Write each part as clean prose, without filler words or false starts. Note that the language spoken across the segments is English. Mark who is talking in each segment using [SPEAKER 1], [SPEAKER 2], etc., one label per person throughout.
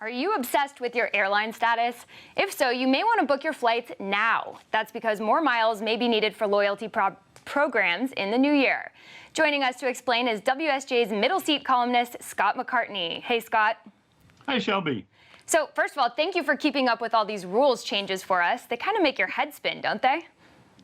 [SPEAKER 1] Are you obsessed with your airline status? If so, you may want to book your flights now. That's because more miles may be needed for loyalty programs in the new year. Joining us to explain is WSJ's middle seat columnist, Scott McCartney. Hey, Scott.
[SPEAKER 2] Hi, Shelby.
[SPEAKER 1] So first of all, thank you for keeping up with all these rules changes for us. They kind of make your head spin, don't they?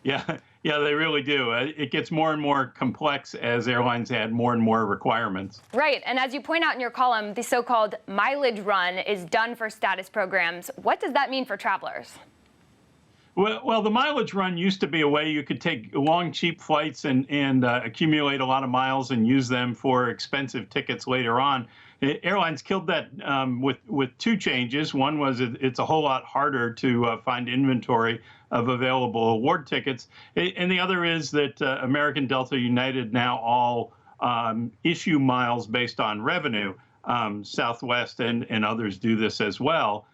[SPEAKER 2] Yeah, they really do. It gets more and more complex as airlines add more and more requirements.
[SPEAKER 1] Right, and as you point out in your column, the so-called mileage run is done for status programs. What does that mean for travelers?
[SPEAKER 2] Well, the mileage run used to be a way you could take long, cheap flights and accumulate a lot of miles and use them for expensive tickets later on. Airlines killed that with two changes. One was it's a whole lot harder to find inventory of available award tickets. And the other is that American, Delta, United now all issue miles based on revenue. Southwest and others do this as well.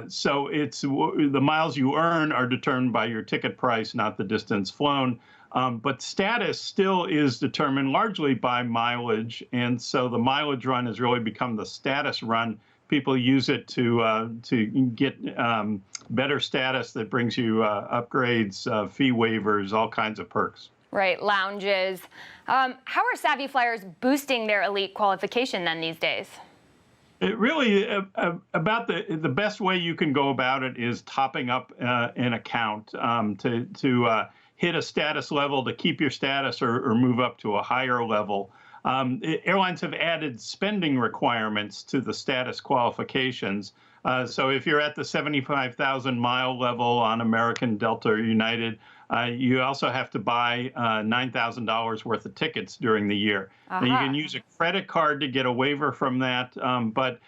[SPEAKER 2] So it's the miles you earn are determined by your ticket price, not the distance flown. But status still is determined largely by mileage. And so the mileage run has really become the status run. People use it to get better status that brings you upgrades, fee waivers, all kinds of perks.
[SPEAKER 1] Right, lounges. How are savvy flyers boosting their elite qualification then these days?
[SPEAKER 2] It really, about the best way you can go about it is topping up an account to hit a status level to keep your status or move up to a higher level. Airlines have added spending requirements to the status qualifications. So if you're at the 75,000 mile level on American, Delta, or United, you also have to buy $9,000 worth of tickets during the year. Now, you can use a credit card to get a waiver from that, but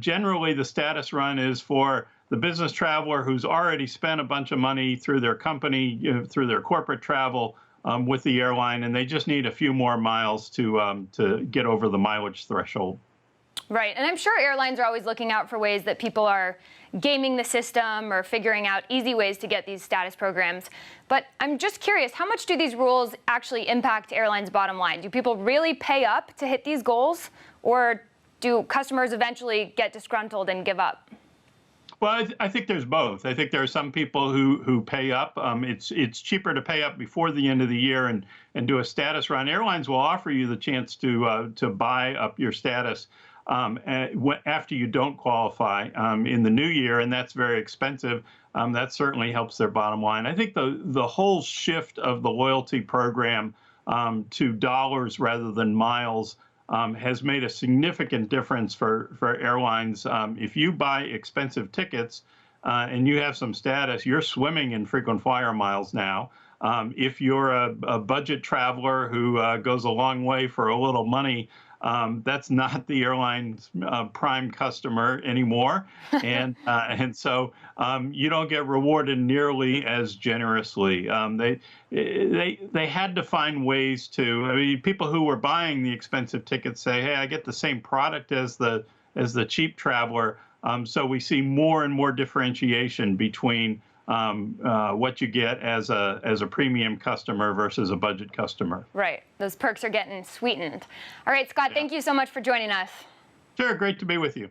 [SPEAKER 2] generally the status run is for the business traveler who's already spent a bunch of money through their company, through their corporate travel with the airline, and they just need a few more miles to get over the mileage threshold.
[SPEAKER 1] Right, and I'm sure airlines are always looking out for ways that people are gaming the system or figuring out easy ways to get these status programs. But I'm just curious, how much do these rules actually impact airlines' bottom line? Do people really pay up to hit these goals, or do customers eventually get disgruntled and give up?
[SPEAKER 2] Well, I think there's both. I think there are some people who pay up. It's cheaper to pay up before the end of the year and do a status run. Airlines will offer you the chance to buy up your status after you don't qualify in the new year, and that's very expensive. That certainly helps their bottom line. I think the whole shift of the loyalty program to dollars rather than miles has made a significant difference for airlines. If you buy expensive tickets and you have some status, you're swimming in frequent flyer miles now. If you're a budget traveler who goes a long way for a little money, that's not the airline's prime customer anymore, and so you don't get rewarded nearly as generously. They had to find ways to. I mean, people who were buying the expensive tickets say, "Hey, I get the same product as the cheap traveler." So we see more and more differentiation between what you get as a premium customer versus a budget customer.
[SPEAKER 1] Right. Those perks are getting sweetened. All right, Scott, thank you so much for joining us.
[SPEAKER 2] Sure. Great to be with you.